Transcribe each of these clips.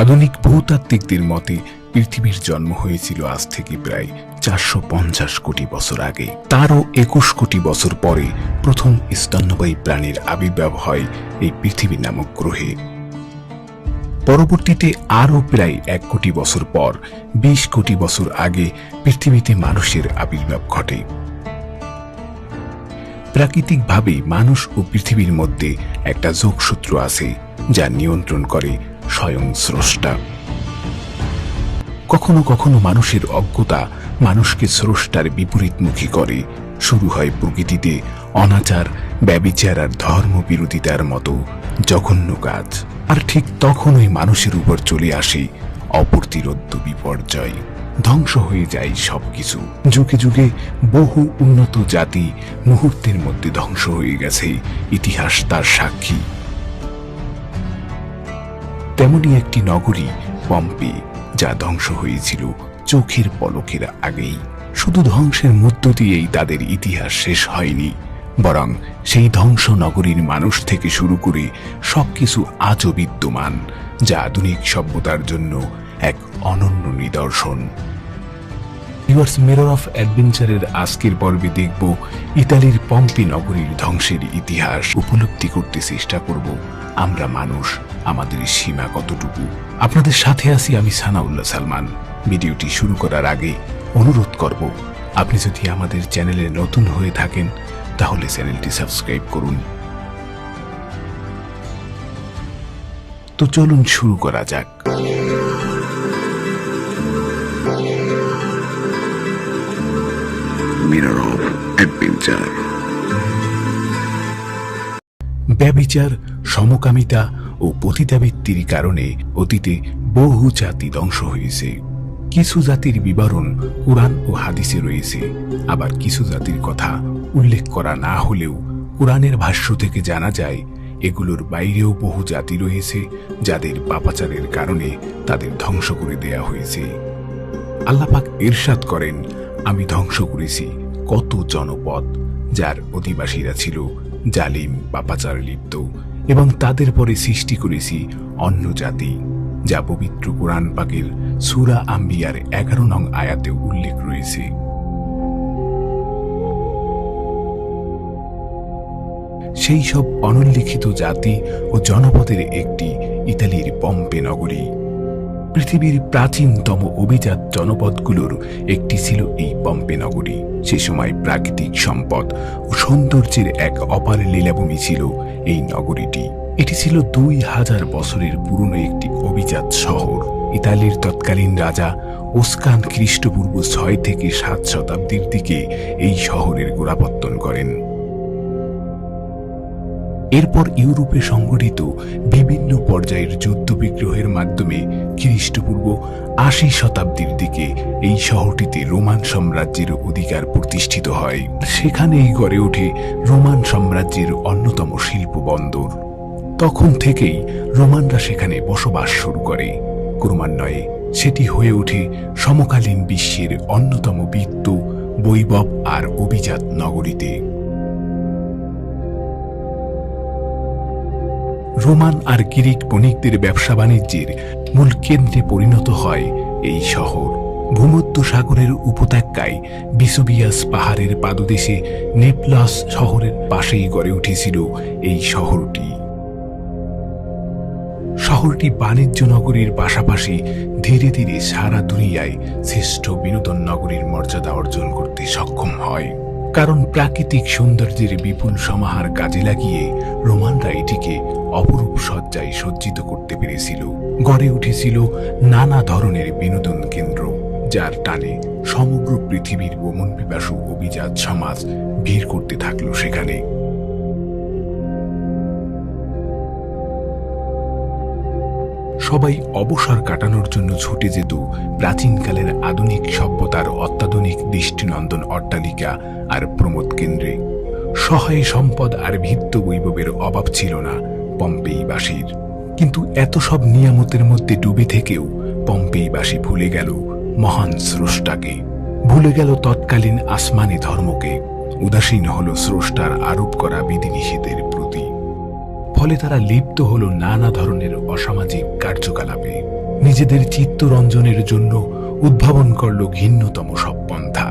আধুনিক ভূতাত্ত্বিকদের মতে পৃথিবীর জন্ম হয়েছিল আজ থেকে প্রায় 450 কোটি বছর আগে। তারও 21 কোটি বছর পরে প্রথম স্তন্যপায়ী প্রাণীর আবির্ভাব হয় এই পৃথিবী নামক গ্রহে। পরবর্তীতে আরও প্রায় 1 কোটি বছর পর 20 কোটি বছর আগে পৃথিবীতে মানুষের আবির্ভাব ঘটে। প্রাকৃতিকভাবে মানুষ ও পৃথিবীর মধ্যে একটা যোগসূত্র আছে যা নিয়ন্ত্রণ করে স্বয়ং স্রষ্টা। কখনো কখনো মানুষের অজ্ঞতা মানুষকে স্রষ্টার বিপরীতমুখী করে। শুরু হয় প্রকৃতিতে অনাচার, ব্যভিচার আর ধর্ম বিরোধিতার মতো জঘন্য কাজ। আর ঠিক তখনই মানুষের উপর চলে আসে অপ্রতিরোধ্য বিপর্যয়। ধ্বংস হয়ে যায় সবকিছু। যুগে যুগে বহু উন্নত জাতি মুহূর্তের মধ্যে ধ্বংস হয়ে গেছে, ইতিহাস তার সাক্ষী। তেমনি একটি নগরী পম্পে, যা ধ্বংস হয়েছিল চোখের পলকের আগেই। শুধু ধ্বংসের মধ্য দিয়েই তাদের ইতিহাস শেষ হয়নি, বরং সেই ধ্বংস নগরীর মানুষ থেকে শুরু করে সবকিছু আজও বিদ্যমান, যা আধুনিক সভ্যতার জন্য এক অনন্য নিদর্শন। মিরর অফ অ্যাডভেঞ্চারের আজকের পর্বে দেখব ইতালির পম্পে নগরীর ধ্বংসের ইতিহাস। উপলব্ধি করতে চেষ্টা করব আমরা মানুষ, আমাদের সীমা কতটুকু। আপনাদের সাথে আছি আমি সানাউল্লাহ সালমান। ভিডিওটি শুরু করার আগে অনুরোধ করব, আপনি যদি আমাদের চ্যানেলে নতুন হয়ে থাকেন তাহলে চ্যানেলটি সাবস্ক্রাইব করুন। তো চলুন শুরু করা যাক। Mirror of adventure. ব্যভিচার, সমকামিতা ও পতিতাবৃত্তির কারণে অতীতে বহু জাতি ধ্বংস হয়েছে। কিছু জাতির বিবরণ কুরআন ও হাদিসে রয়েছে, আবার কিছু জাতির কথা উল্লেখ করা না হলেও কুরআনের ভাষ্য থেকে জানা যায় এগুলোর বাইরেও বহু জাতি রয়েছে যাদের পাপাচারের কারণে তাদের ধ্বংস করে দেয়া হয়েছে। আল্লাহ পাক ইরশাদ করেন, আমি ধ্বংস করেছি কত জনপদ যার অধিবাসীরা ছিল জালিম, পাপাচার লিপ্ত, এবং তাদের পরে সৃষ্টি করেছি অন্য জাতি, যা পবিত্র কুরআন পাকের সূরা আম্বিয়ার 11 নং আয়াতে উল্লেখ রয়েছে। সেই সব অনুল্লিখিত জাতি ও জনপদের একটি ইতালির পম্পে নগরী। পৃথিবীর প্রাচীনতম অভিজাত জনপদগুলোর একটি ছিল এই পম্পে নগরী। সে সময় প্রাকৃতিক সম্পদ ও সৌন্দর্যের এক অপার লীলাভূমি ছিল এই নগরীটি। এটি ছিল 2000 বছরের পুরনো একটি অভিজাত শহর। ইতালির তৎকালীন রাজা ওসকান খ্রিস্টপূর্ব 6 থেকে 7 শতাব্দীর দিকে এই শহরের গোড়াপত্তন করেন। এরপর ইউরোপে সংঘটিত বিভিন্ন পর্যায়ের যুদ্ধ বিগ্রহের মাধ্যমে খ্রিস্টপূর্ব 80 শতাব্দীর দিকে এই শহরটিতে রোমান সাম্রাজ্যের অধিকার প্রতিষ্ঠিত হয়। সেখানেই গড়ে ওঠে রোমান সাম্রাজ্যের অন্যতম শিল্প বন্দর। তখন থেকেই রোমানরা সেখানে বসবাস শুরু করে। ক্রমান্বয়ে সেটি হয়ে ওঠে সমকালীন বিশ্বের অন্যতম বিত্ত, বৈভব আর অভিজাত নগরীতে। রোমান আর গ্রিক বণিকদের ব্যবসা বাণিজ্যের মূল কেন্দ্রে পরিণত হয় এই শহর। ভূমধ্য সাগরের উপত্যকায় ভিসুভিয়াস পাহাড়ের পাদদেশে নেপলস শহরের পাশেই গড়ে উঠেছিল এই শহরটি। শহরটি বাণিজ্য নগরীর পাশাপাশি ধীরে ধীরে সারা দুনিয়ায় শ্রেষ্ঠ বিনোদন নগরীর মর্যাদা অর্জন করতে সক্ষম হয়। কারণ প্রাকৃতিক সৌন্দর্যের বিপুল সমাহার কাজে লাগিয়ে রোমানরা এটিকে অপরূপ সজ্জায় সজ্জিত করতে পেরেছিল। গড়ে উঠেছিল নানা ধরনের বিনোদন কেন্দ্র, যার টানে সমগ্র পৃথিবীর ভ্রমণ পিপাসু অভিজাত সমাজ ভিড় করতে থাকলো সেখানে। সবাই অবসর কাটানোর জন্য ছুটে যেত প্রাচীনকালের আধুনিক সভ্যতার অত্যাধুনিক দৃষ্টিনন্দন অট্টালিকা আর প্রমোদ কেন্দ্রে। সহায় সম্পদ আর ভিত্ত বৈভবের অভাব ছিল না পম্পেইবাসীর। কিন্তু এত সব নিয়ামতের মধ্যে ডুবে থেকেও পম্পেইবাসী ভুলে গেল মহান স্রষ্টাকে, ভুলে গেল তৎকালীন আসমানি ধর্মকে, উদাসীন হল স্রষ্টার আরোপ করা বিধিনিষেধের প্রতি। ফলে তারা লিপ্ত হল নানা ধরনের অসামাজিক কার্যকলাপে। নিজেদের চিত্তরঞ্জনের জন্য উদ্ভাবন করল ঘৃণ্যতম সব পন্থা।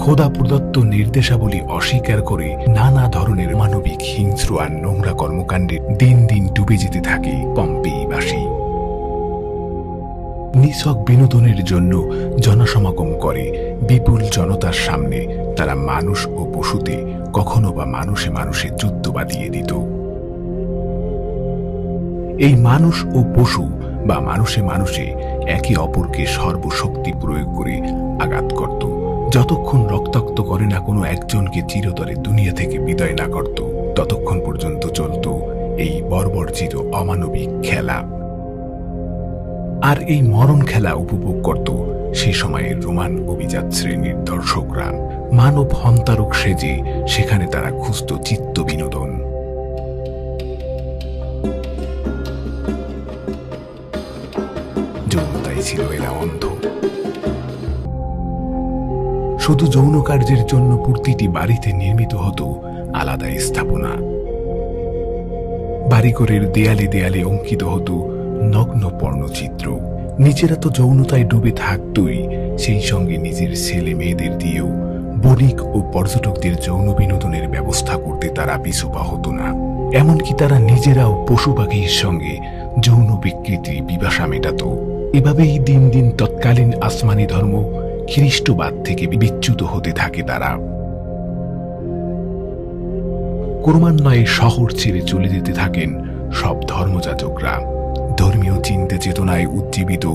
খোদা প্রদত্ত নির্দেশাবলী অস্বীকার করে নানা ধরনের মানবিক হিংস্র আর নোংরা কর্মকাণ্ডে দিন দিন ডুবে যেতে থাকে পম্পেইবাসী। নিছক বিনোদনের জন্য জনসমাগম করে বিপুল জনতার সামনে তারা মানুষ ও পশুতে, কখনো বা মানুষে মানুষে যুদ্ধ বাঁধিয়ে দিত। এই মানুষ ও পশু বা মানুষে মানুষে একে অপরকে সর্বশক্তি প্রয়োগ করে আঘাত করত, যতক্ষণ রক্তাক্ত করে না কোনো একজনকে চিরতরে দুনিয়া থেকে বিদায় না করত, ততক্ষণ পর্যন্ত চলত এই বর্বরচিত অমানবিক খেলা। আর এই মরণ খেলা উপভোগ করত সে সময়ের রোমান অভিজাত শ্রেণীর দর্শকরা। মানব হন্তারক সেজে সেখানে তারা খুঁজত চিত্ত বিনোদন। যৌনতাই ছিল এরা অন্ধ। শুধু যৌন কার্যের জন্য প্রতিটি বাড়িতে নির্মিত হতো আলাদা স্থাপনা। বাড়িঘরের দেয়ালে দেয়ালে অঙ্কিত হতো নগ্ন পর্ণচিত্র। নিজেরা তো যৌনতায় ডুবে থাকতই, সেই সঙ্গে নিজের ছেলে মেয়েদের দিয়েও বণিক ও পর্যটকদের যৌন বিনোদনের ব্যবস্থা করতে তারা পিছুপা হতো না। এমনকি তারা নিজেরাও পশু পাখির সঙ্গে যৌন বিকৃতির পিপাসা মেটাত। এভাবেই দিন দিন তৎকালীন আসমানি ধর্ম খ্রিস্টবাদ থেকে বিচ্যুত হতে থাকে তারা। ক্রমান্বয়ে শহর ছেড়ে চলে যেতে থাকেন সব ধর্মযাজকরা। ধর্মীয় চিন্তা চেতনায় উজ্জীবিত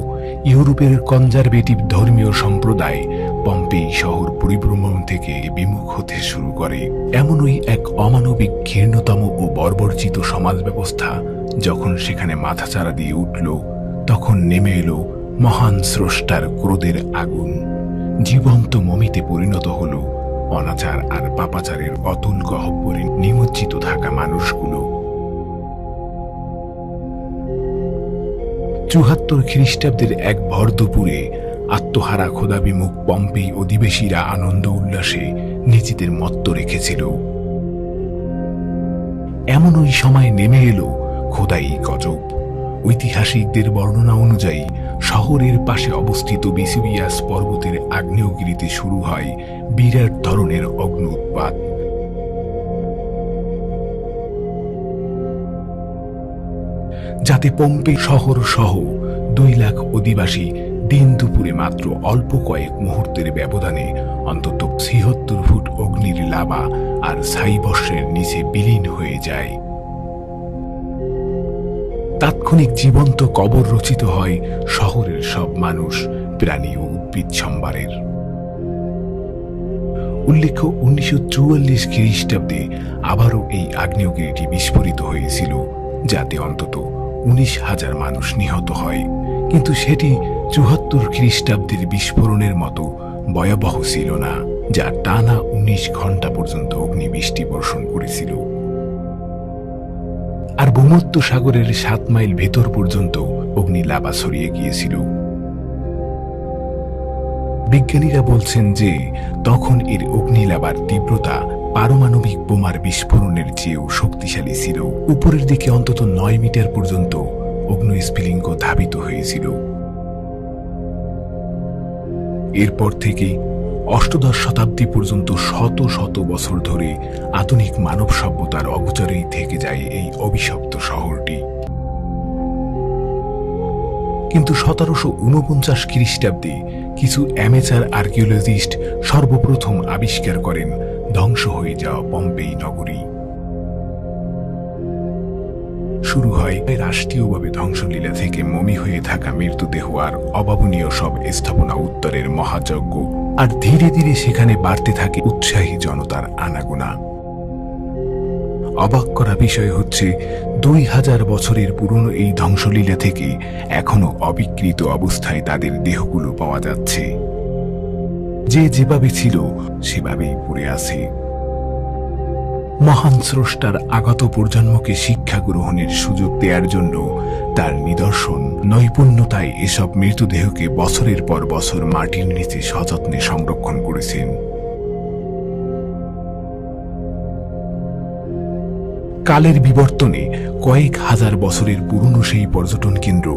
ইউরোপের কনজারভেটিভ ধর্মীয় সম্প্রদায় পম্পেই শহর পরিভ্রমণ থেকে বিমুখ হতে শুরু করে। এমনই এক অমানবিক ঘৃণ্যতম ও বর্বরচিত সমাজ ব্যবস্থা যখন সেখানে মাথাচাড়া দিয়ে উঠল, তখন নেমে এলো মহান স্রষ্টার ক্রোধের আগুন। জীবন্ত মমিতে পরিণত হল অনাচার আর পাপাচারের অতুল গহ্বরে নিমজ্জিত থাকা মানুষগুলো। ৭৪ খ্রিস্টাব্দের এক ভর দুপুরে আত্মহারা খোদাবিমুখ পম্পেই অধিবেশীরা আনন্দ উল্লাসে নিজেদের মত্ত রেখেছিল। এমন ওই সময় নেমে এলো খোদাই গজব। ঐতিহাসিকদের বর্ণনা অনুযায়ী শহরের পাশে অবস্থিত ভেসুভিয়াস পর্বতের আগ্নেয়গিরিতে শুরু হয় বিরাট ধরনের অগ্নি উৎপাত। যাতে পম্পে শহর সহ ২ লাখ অধিবাসী দিন দুপুরে মাত্র অল্প কয়েক মুহূর্তের ব্যবধানে অন্তত ৭৬ ফুট অগ্নির লাভা আর ছাইবর্ষের নিচে বিলীন হয়ে যায়। তাৎক্ষণিক জীবন্ত কবর রচিত হয় শহরের সব মানুষ, প্রাণী ও উদ্ভিদ সম্ভারের। উল্লেখ্য ১৯৪৪ খ্রিস্টাব্দে আবারও এই আগ্নেয়গিরিটি বিস্ফোরিত হয়েছিল, যাতে অন্তত ১৯,০০০ মানুষ নিহত হয়। কিন্তু সেটি ৭৪ খ্রিস্টাব্দের বিস্ফোরণের মতো ভয়াবহ ছিল না, যা টানা ১৯ ঘন্টা পর্যন্ত অগ্নিবৃষ্টি বর্ষণ করেছিল। আর ভূমধ্য সাগরের ৭ মাইল ভেতর পর্যন্ত অগ্নি লাভা ছড়িয়ে গিয়েছিল। বিজ্ঞানীরা বলছেন যে তখন এর অগ্নিলাভার তীব্রতা পারমাণবিক বোমার বিস্ফোরণের চেয়েও শক্তিশালী ছিল। উপরের দিকে অন্তত ৯ মিটার পর্যন্ত অগ্নিস্ফুলিঙ্গ ধাবিত হয়েছিল। এরপর থেকে অষ্টদশ শতাব্দী পর্যন্ত শত শত বছর ধরে আধুনিক মানব সভ্যতার অগোচরেই থেকে যায় এই অভিশপ্ত শহরটি। কিন্তু ১৭৪৯ খ্রিস্টাব্দে কিছু অ্যামেচার আর্কিওলজিস্ট সর্বপ্রথম আবিষ্কার করেন ধ্বংস হয়ে যাওয়া পম্পেই নগরী। শুরু হয় রাষ্ট্রীয়ভাবে ধ্বংসলীলা থেকে মমি হয়ে থাকা মৃতদেহ আর অভাবনীয় সব স্থাপনা উত্তরের মহাযজ্ঞ। আর ধীরে ধীরে সেখানে বাড়তে থাকে উৎসাহী জনতার আনাগোনা। অবাক করা বিষয় হচ্ছে ২০০০ বছরের পুরনো এই ধ্বংসলীলা থেকে এখনো অবিকৃত অবস্থায় তাদের দেহগুলো পাওয়া যাচ্ছে। যে যেভাবে ছিল সেভাবেই পড়ে আছে। মহান স্রষ্টার আগত প্রজন্মকে শিক্ষা গ্রহণের সুযোগ দেওয়ার জন্য তার নিদর্শন নৈপুণ্যতায় এসব মৃতদেহকে বছরের পর বছর মাটির নিচে সযত্নে সংরক্ষণ করেছেন। কালের বিবর্তনে কয়েক হাজার বছরের পুরনো সেই পর্যটন কেন্দ্র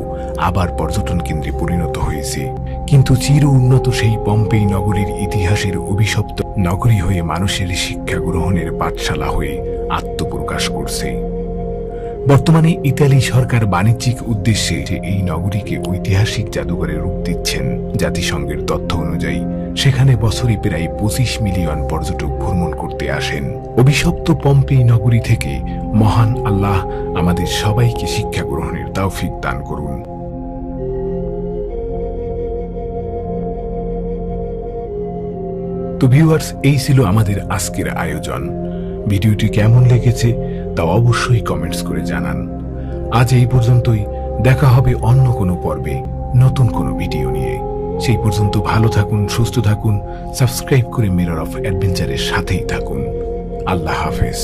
আবার পর্যটন কেন্দ্রে পরিণত হয়েছে, কিন্তু চির উন্নত সেই পম্পেই নগরীর ইতিহাসের অভিশপ্ত নগরী হয়ে মানুষের শিক্ষা গ্রহণের পাঠশালা হয়ে আত্মপ্রকাশ করছে। বর্তমানে ইতালি সরকার বাণিজ্যিক উদ্দেশ্যে যে এই নগরীকে ঐতিহাসিক জাদুঘরে রূপ দিচ্ছেন। জাতিসংঘের তথ্য অনুযায়ী সেখানে বছরে প্রায় 25 মিলিয়ন পর্যটক ভ্রমণ করতে আসেন। অভিশপ্ত পম্পেই নগরী থেকে মহান আল্লাহ আমাদের সবাইকে শিক্ষা গ্রহণের তৌফিক দান করুন। তো ভিউয়ার্স, এই ছিল আমাদের আজকের আয়োজন। ভিডিওটি কেমন লেগেছে তা অবশ্যই কমেন্টস করে জানান। আজ এই পর্যন্তই, দেখা হবে অন্য কোনো পর্বে নতুন কোনো ভিডিও নিয়ে। সেই পর্যন্ত ভালো থাকুন, সুস্থ থাকুন, সাবস্ক্রাইব করে মিরর অফ অ্যাডভেঞ্চারের সাথেই থাকুন। আল্লাহ হাফেজ।